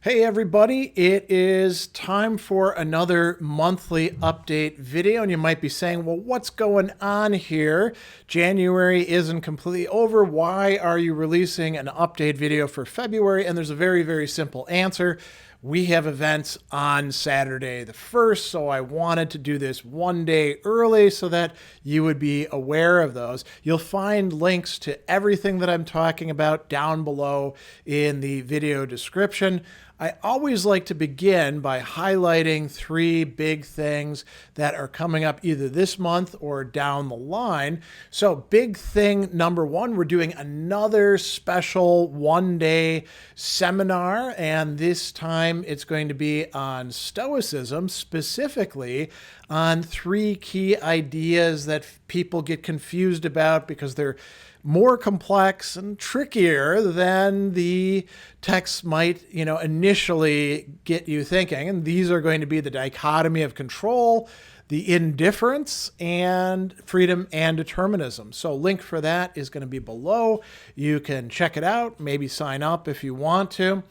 Hey everybody, it is time for another monthly update video, and you might be saying, well, what's going on here? January isn't completely over. Why are you releasing an update video for February? And there's a very, very simple answer. We have events on Saturday the 1st, so I wanted to do this one day early so that you would be aware of those. You'll find links to everything that I'm talking about down below in the video description. I always like to begin by highlighting three big things that are coming up either this month or down the line. So big thing number one, we're doing another special one-day seminar, and this time it's going to be on Stoicism, specifically on three key ideas that people get confused about because they're more complex and trickier than the text might, initially get you thinking. And these are going to be the dichotomy of control, the indifference, and freedom and determinism. So link for that is going to be below. You can check it out, maybe sign up if you want to.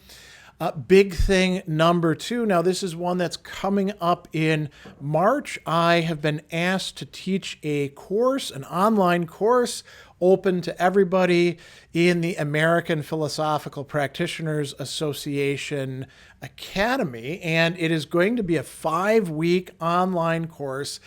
Big thing number two. Now, this is one that's coming up in March. I have been asked to teach a course, an online course, open to everybody in the American Philosophical Practitioners Association Academy. And it is going to be a 5-week online course,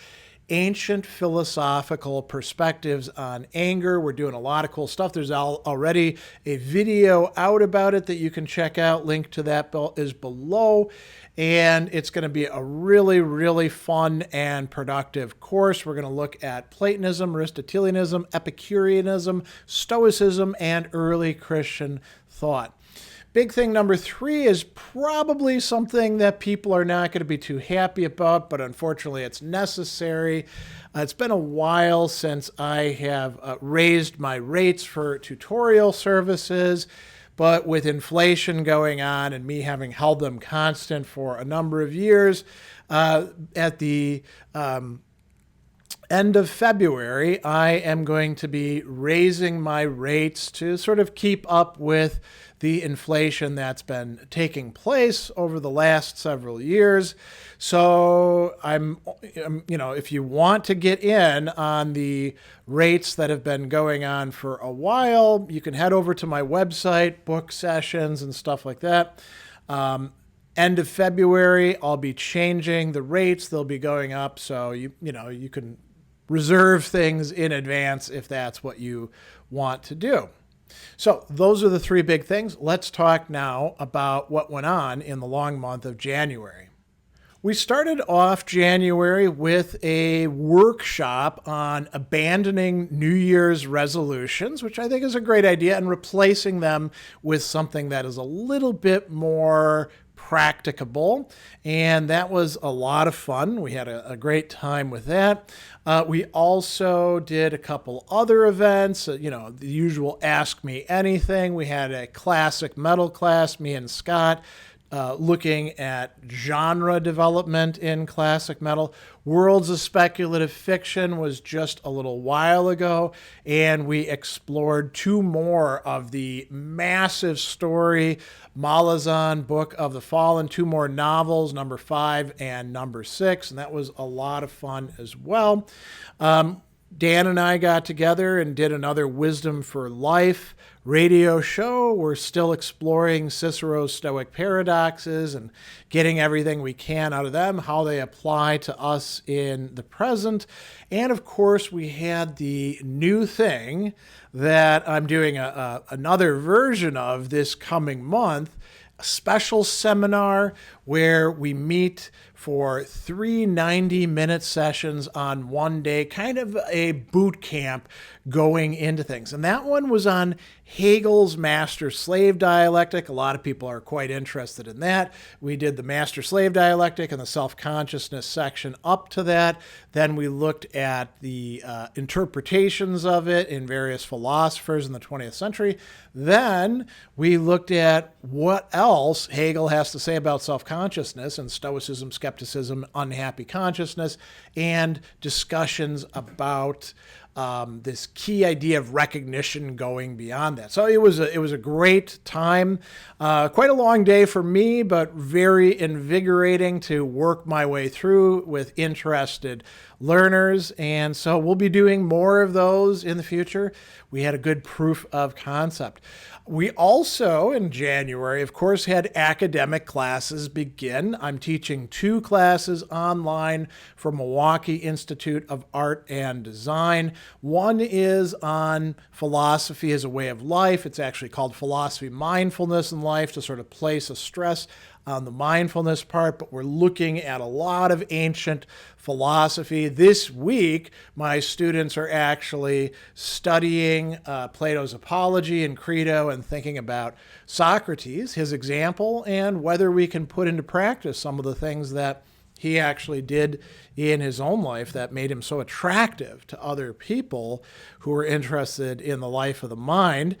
Ancient Philosophical Perspectives on Anger. We're doing a lot of cool stuff. There's already a video out about it that you can check out. Link to that is below. And it's going to be a really, really fun and productive course. We're going to look at Platonism, Aristotelianism, Epicureanism, Stoicism, and early Christian thought. Big thing number three is probably something that people are not going to be too happy about, but unfortunately it's necessary. It's been a while since I have raised my rates for tutorial services, but with inflation going on and me having held them constant for a number of years, at the end of February, I am going to be raising my rates to sort of keep up with the inflation that's been taking place over the last several years. So if you want to get in on the rates that have been going on for a while, you can head over to my website, book sessions and stuff like that. End of February, I'll be changing the rates. They'll be going up. So you can reserve things in advance if that's what you want to do. So those are the three big things. Let's talk now about what went on in the long month of January. We started off January with a workshop on abandoning New Year's resolutions, which I think is a great idea, and replacing them with something that is a little bit more practicable. And that was a lot of fun. We had a great time with that. We also did a couple other events, the usual Ask Me Anything. We had a classic metal class, me and Scott, looking at genre development in classic metal. Worlds of Speculative Fiction was just a little while ago, and we explored two more of the massive story Malazan Book of the Fallen, two more novels, number 5 and number 6, and that was a lot of fun as well. Dan and I got together and did another Wisdom for Life radio show. We're still exploring Cicero's Stoic paradoxes and getting everything we can out of them, how they apply to us in the present. And of course, we had the new thing that I'm doing another version of this coming month, a special seminar where we meet for 3 90-minute sessions on one day, kind of a boot camp going into things. And that one was on Hegel's master-slave dialectic. A lot of people are quite interested in that. We did the master-slave dialectic and the self-consciousness section up to that. Then we looked at the interpretations of it in various philosophers in the 20th century. Then we looked at what else Hegel has to say about self-consciousness and Stoicism, skepticism, unhappy consciousness, and discussions about this key idea of recognition going beyond that. So it was a great time, quite a long day for me, but very invigorating to work my way through with interested learners. And so we'll be doing more of those in the future. We had a good proof of concept. We also, in January, of course, had academic classes begin. I'm teaching 2 classes online for Milwaukee Institute of Art and Design. One is on philosophy as a way of life. It's actually called Philosophy Mindfulness in Life, to sort of place a stress on the mindfulness part, but we're looking at a lot of ancient philosophy. This week, my students are actually studying Plato's Apology and Credo and thinking about Socrates, his example, and whether we can put into practice some of the things that he actually did in his own life that made him so attractive to other people who were interested in the life of the mind.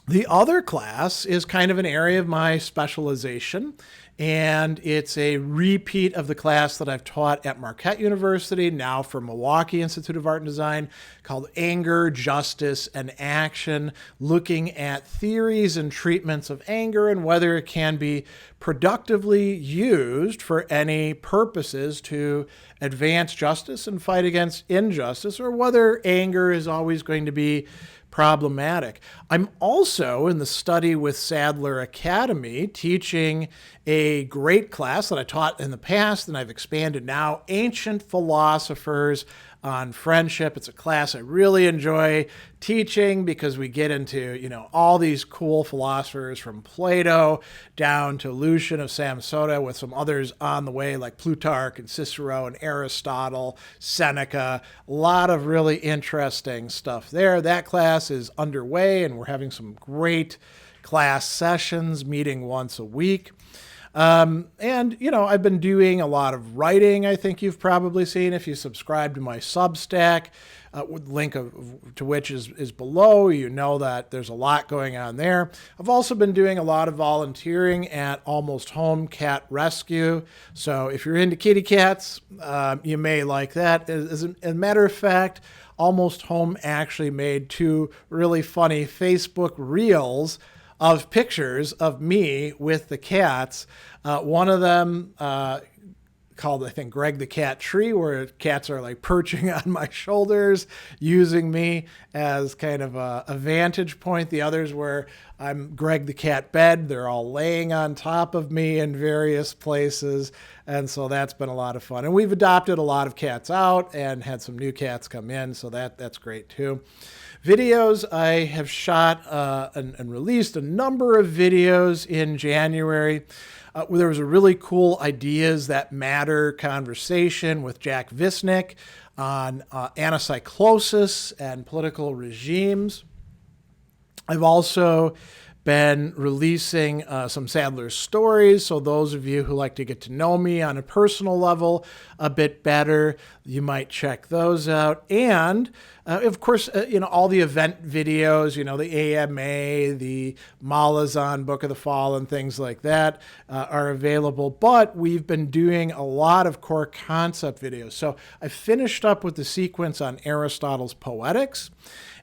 The other class is kind of an area of my specialization, and it's a repeat of the class that I've taught at Marquette University, now for Milwaukee Institute of Art and Design, called Anger, Justice, and Action, looking at theories and treatments of anger and whether it can be productively used for any purposes to advance justice and fight against injustice, or whether anger is always going to be problematic. I'm also in the Study with Sadler Academy teaching a great class that I taught in the past and I've expanded now, Ancient Philosophers on Friendship. It's a class I really enjoy teaching because we get into, all these cool philosophers from Plato down to Lucian of Samosata, with some others on the way like Plutarch and Cicero and Aristotle, Seneca. A lot of really interesting stuff there. That class is underway and we're having some great class sessions, meeting once a week. I've been doing a lot of writing. I think you've probably seen if you subscribe to my Substack, link to which is below. You know that there's a lot going on there. I've also been doing a lot of volunteering at Almost Home Cat Rescue. So if you're into kitty cats, you may like that. As a matter of fact, Almost Home actually made 2 really funny Facebook reels of pictures of me with the cats. One of them called, I think, Greg the Cat Tree, where cats are like perching on my shoulders, using me as kind of a vantage point. The others where I'm Greg the Cat Bed. They're all laying on top of me in various places. And so that's been a lot of fun. And we've adopted a lot of cats out and had some new cats come in. So that's great too. Videos, I have shot and released a number of videos in January. There was a really cool Ideas That Matter conversation with Jack Visnick on anacyclosis and political regimes. I've also been releasing some Sadler stories, so those of you who like to get to know me on a personal level a bit better, you might check those out. And of course, all the event videos, the AMA, the Malazan Book of the Fall and things like that are available. But we've been doing a lot of core concept videos. So I finished up with the sequence on Aristotle's Poetics.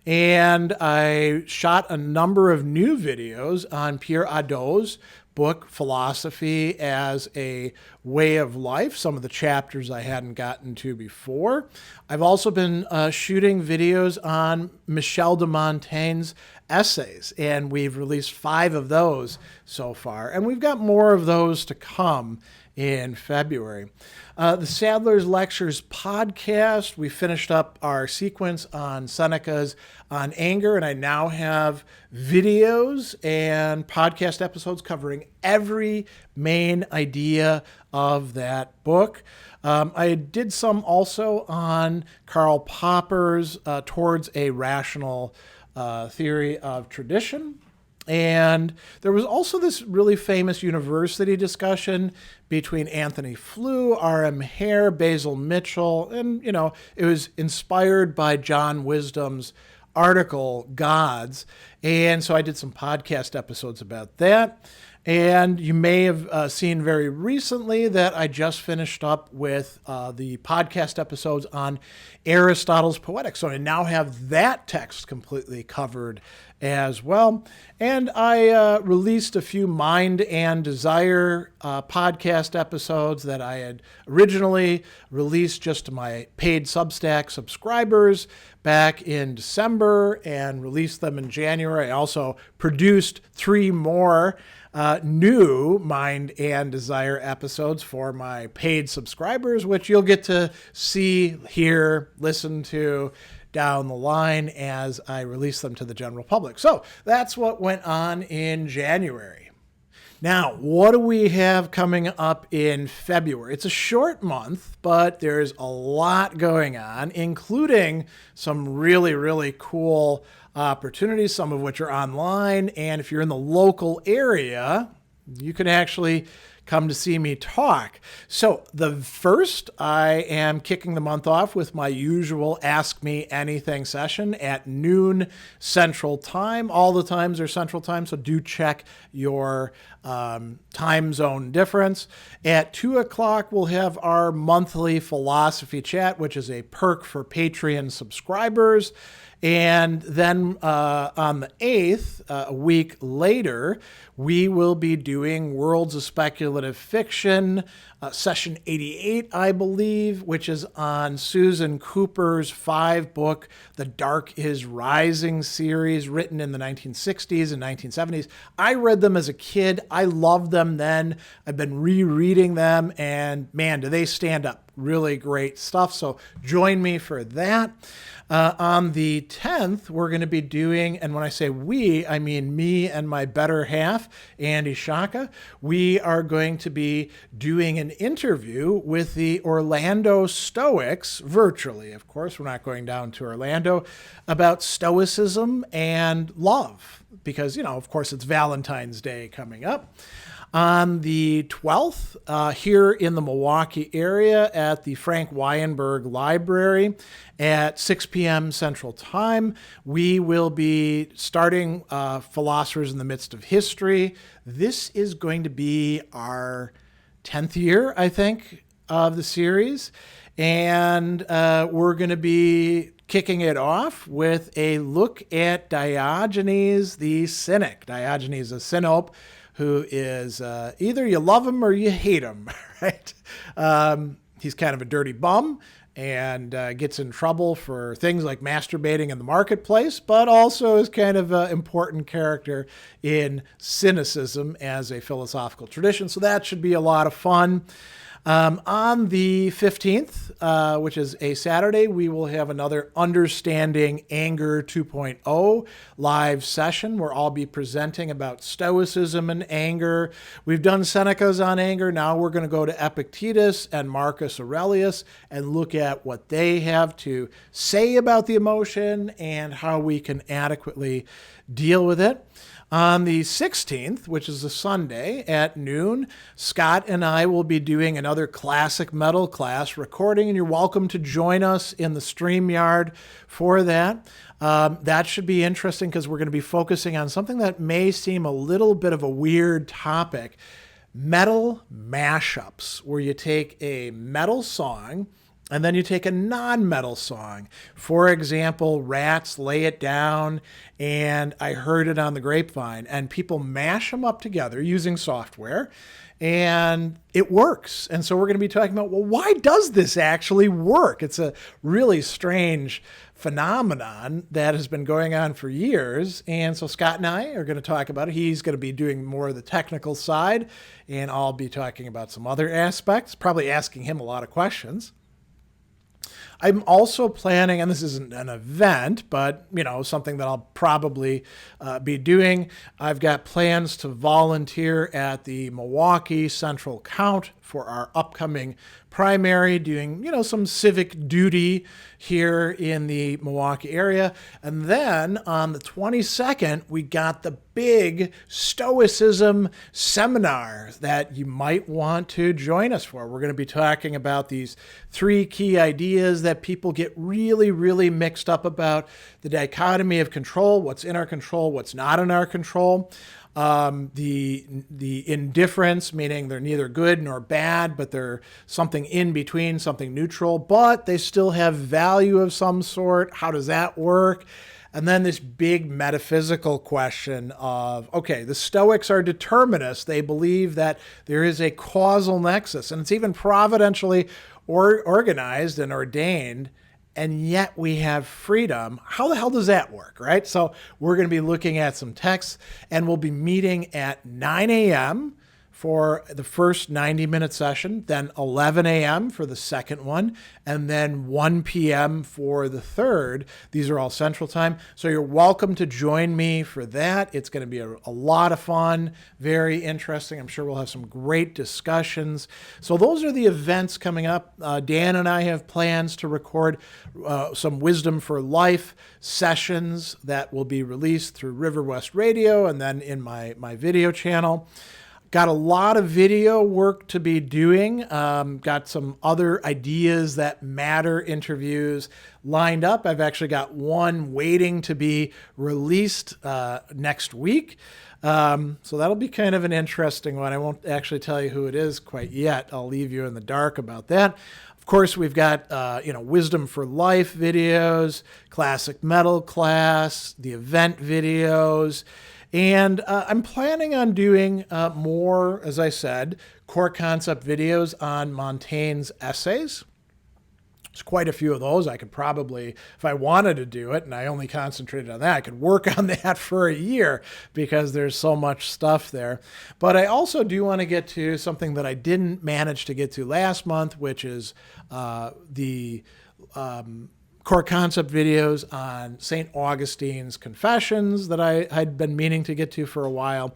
And I shot a number of new videos on Pierre Hadot's book, Philosophy as a Way of Life, some of the chapters I hadn't gotten to before. I've also been shooting videos on Michel de Montaigne's essays, and we've released 5 of those so far. And we've got more of those to come in February. The Sadler's Lectures podcast, we finished up our sequence on Seneca's On Anger, and I now have videos and podcast episodes covering every main idea of that book. I did some also on Karl Popper's Towards a Rational Theory of Tradition. And there was also this really famous university discussion between Anthony Flew, R.M. Hare, Basil Mitchell, and, it was inspired by John Wisdom's article, Gods. And so I did some podcast episodes about that. And you may have seen very recently that I just finished up with the podcast episodes on Aristotle's Poetics. So I now have that text completely covered as well. And I released a few Mind and Desire podcast episodes that I had originally released just to my paid Substack subscribers back in December and released them in January. I also produced 3 more new Mind and Desire episodes for my paid subscribers, which you'll get to see, hear, listen to down the line as I release them to the general public. So that's what went on in January. Now, what do we have coming up in February? It's a short month, but there's a lot going on, including some really, really cool opportunities, some of which are online. And if you're in the local area, you can actually come to see me talk. So the first, I am kicking the month off with my usual Ask Me Anything session at noon Central Time. All the times are Central Time, so do check your time zone difference. At 2 o'clock, we'll have our monthly philosophy chat, which is a perk for Patreon subscribers. And then on the 8th, a week later, we will be doing Worlds of Speculative Fiction, session 88, I believe, which is on Susan Cooper's 5-book, The Dark is Rising series, written in the 1960s and 1970s. I read them as a kid. I loved them then. I've been rereading them, and man, do they stand up. Really great stuff. So join me for that. On the 10th, we're going to be doing, and when I say we, I mean me and my better half, Andy Shaka. We are going to be doing an interview with the Orlando Stoics, virtually, of course. We're not going down to Orlando, about Stoicism and love, because, of course, it's Valentine's Day coming up. On the 12th, here in the Milwaukee area at the Frank Weinberg Library at 6 p.m. Central Time, we will be starting Philosophers in the Midst of History. This is going to be our 10th year, I think, of the series. And we're going to be kicking it off with a look at Diogenes the Cynic. Diogenes the Cynic, who is either you love him or you hate him, right? He's kind of a dirty bum and gets in trouble for things like masturbating in the marketplace, but also is kind of an important character in cynicism as a philosophical tradition. So that should be a lot of fun. On the 15th, which is a Saturday, we will have another Understanding Anger 2.0 live session where I'll be presenting about Stoicism and anger. We've done Seneca's on anger. Now we're going to go to Epictetus and Marcus Aurelius and look at what they have to say about the emotion and how we can adequately deal with it. On the 16th, which is a Sunday at noon, Scott and I will be doing another classic metal class recording, and you're welcome to join us in the StreamYard for that. That should be interesting because we're going to be focusing on something that may seem a little bit of a weird topic, metal mashups, where you take a metal song and then you take a non-metal song. For example, Rats Lay It Down and I Heard It on the Grapevine. And people mash them up together using software and it works. And so we're going to be talking about, well, why does this actually work? It's a really strange phenomenon that has been going on for years. And so Scott and I are going to talk about it. He's going to be doing more of the technical side and I'll be talking about some other aspects, probably asking him a lot of questions. I'm also planning, and this isn't an event, but, something that I'll probably be doing. I've got plans to volunteer at the Milwaukee Central Count for our upcoming primary, doing, some civic duty here in the Milwaukee area. And then on the 22nd, we got the big Stoicism seminar that you might want to join us for. We're going to be talking about these 3 key ideas that people get really, really mixed up about the dichotomy of control, what's in our control, what's not in our control. The indifference, meaning they're neither good nor bad, but they're something in between, something neutral, but they still have value of some sort. How does that work? And then this big metaphysical question of, okay, the Stoics are determinists. They believe that there is a causal nexus, and it's even providentially organized and ordained, and yet we have freedom. How the hell does that work, right? So we're going to be looking at some texts, and we'll be meeting at 9 a.m. for the first 90-minute session, then 11 a.m. for the second one, and then 1 p.m. for the third. These are all Central Time. So you're welcome to join me for that. It's going to be a lot of fun, very interesting. I'm sure we'll have some great discussions. So those are the events coming up. Dan and I have plans to record some Wisdom for Life sessions that will be released through River West Radio and then in my video channel. Got a lot of video work to be doing. Got some other ideas that matter interviews lined up. I've actually got one waiting to be released next week. So that'll be kind of an interesting one. I won't actually tell you who it is quite yet. I'll leave you in the dark about that. Of course, we've got Wisdom for Life videos, classic metal class, the event videos. And I'm planning on doing more, as I said, core concept videos on Montaigne's essays. There's quite a few of those. I could probably, if I wanted to do it, and I only concentrated on that, I could work on that for a year because there's so much stuff there. But I also do want to get to something that I didn't manage to get to last month, which is the core concept videos on St. Augustine's Confessions that I had been meaning to get to for a while.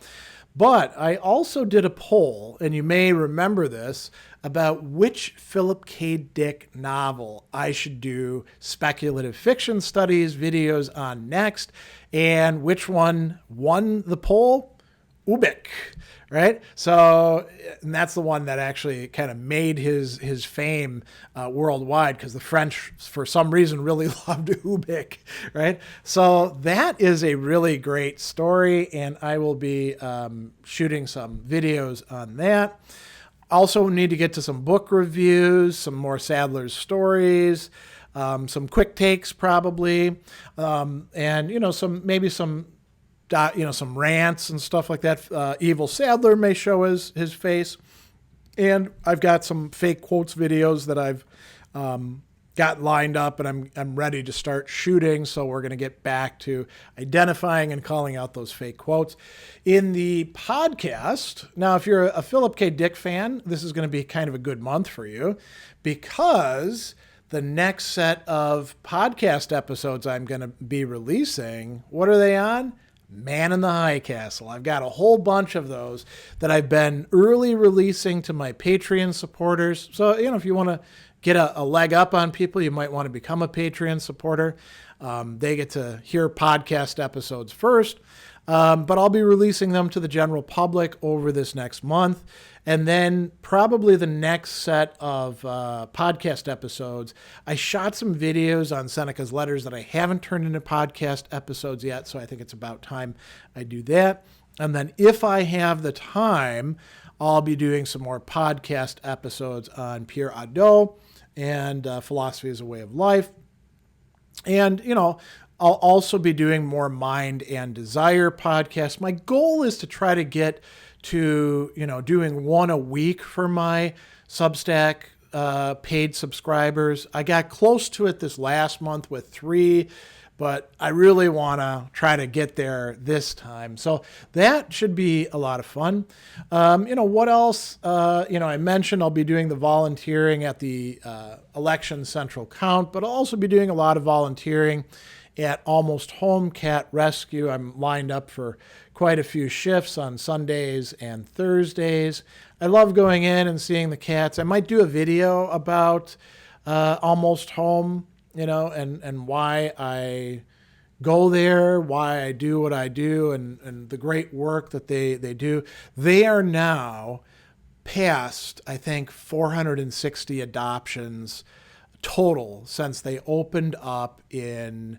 But I also did a poll, and you may remember this, about which Philip K. Dick novel I should do speculative fiction studies videos on next, and which one won the poll? Ubik, right? So, and that's the one that actually kind of made his fame worldwide, because the French, for some reason, really loved Ubik, right? So that is a really great story, and I will be shooting some videos on that. Also need to get to some book reviews, some more Sadler's stories, some quick takes probably, and some rants and stuff like that. Evil Sadler may show his face. And I've got some fake quotes videos that I've got lined up, and I'm ready to start shooting. So we're going to get back to identifying and calling out those fake quotes. In the podcast, now if you're a Philip K. Dick fan, this is going to be kind of a good month for you, because the next set of podcast episodes I'm going to be releasing, what are they on? Man in the High Castle. I've got a whole bunch of those that I've been early releasing to my Patreon supporters. So, if you want to get a leg up on people, you might want to become a Patreon supporter. They get to hear podcast episodes first, but I'll be releasing them to the general public over this next month. And then probably the next set of podcast episodes, I shot some videos on Seneca's letters that I haven't turned into podcast episodes yet, so I think it's about time I do that. And then if I have the time, I'll be doing some more podcast episodes on Pierre Hadot and Philosophy as a Way of Life. And, I'll also be doing more Mind and Desire podcasts. My goal is to try to get to, doing one a week for my Substack paid subscribers. I got close to it this last month with 3, but I really want to try to get there this time. So that should be a lot of fun. What else? I mentioned I'll be doing the volunteering at the Election Central Count, but I'll also be doing a lot of volunteering at Almost Home Cat Rescue. I'm lined up for quite a few shifts on Sundays and Thursdays. I love going in and seeing the cats. I might do a video about Almost Home, and why I go there, why I do what I do, and the great work that they do. They are now past, I think, 460 adoptions total since they opened up in,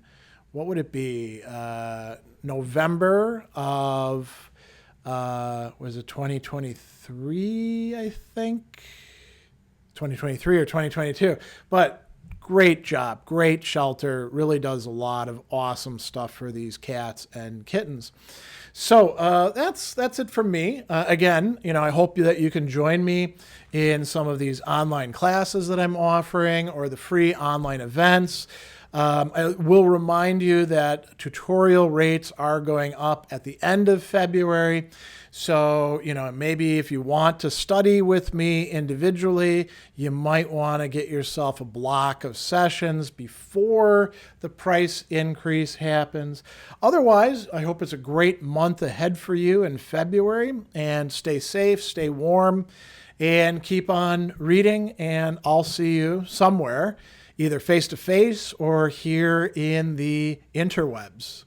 what would it be, November of, was it 2023, I think? 2023 or 2022. But great job, great shelter, really does a lot of awesome stuff for these cats and kittens. So that's it from me. Again, I hope that you can join me in some of these online classes that I'm offering or the free online events. I will remind you that tutorial rates are going up at the end of February. So, maybe if you want to study with me individually, you might want to get yourself a block of sessions before the price increase happens. Otherwise, I hope it's a great month ahead for you in February, and stay safe, stay warm, and keep on reading, and I'll see you somewhere, either face-to-face or here in the interwebs.